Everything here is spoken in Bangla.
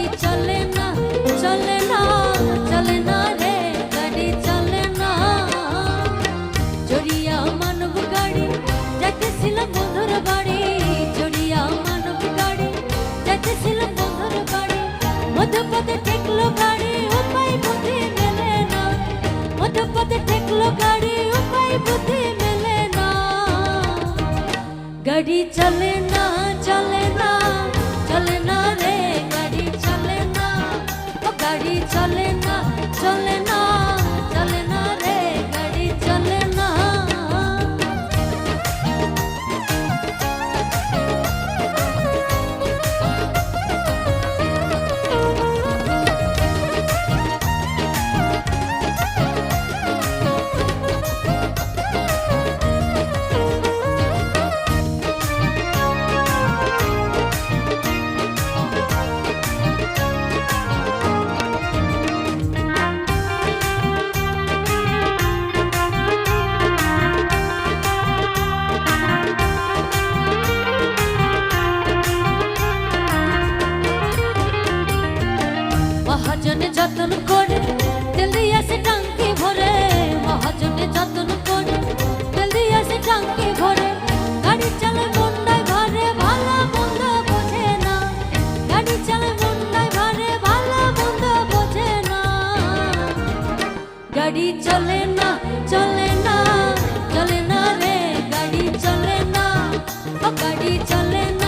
গাড়ি চলে না চলে না চলে না রে গাড়ি চলে না জড়িয়া মানব গাড়ি যাইতেছিলাম বন্ধুর বাড়ি জড়িয়া মানব গাড়ি যাইতেছিলাম বন্ধুর বাড়ি মধ্যপথে ঠেকলো গাড়ি উপায় বুদ্ধি মেলে না মধ্যপথে ঠেকলো গাড়ি উপায় বুদ্ধি মেলে না গাড়ি চলে না চলে না চলে না রে গাড়ি চলে না ও গাড়ি চলে না চলে না চলে না রে গাড়ি চলে না মহাজনে যতন করে তেল দিয়াছে টাঙ্কি ভরে মহাজনে যতন করে তেল দিয়াছে টাঙ্কি ভরে গাড়ি চালে মুন্ডায় ভারে ভালো মন্দ বোঝে না গাড়ি চালে মুন্ডায় ভারে ভালো মন্দ বোঝে না গাড়ি চলে না চলে না চলে না রে গাড়ি চলে না ও গাড়ি চলে না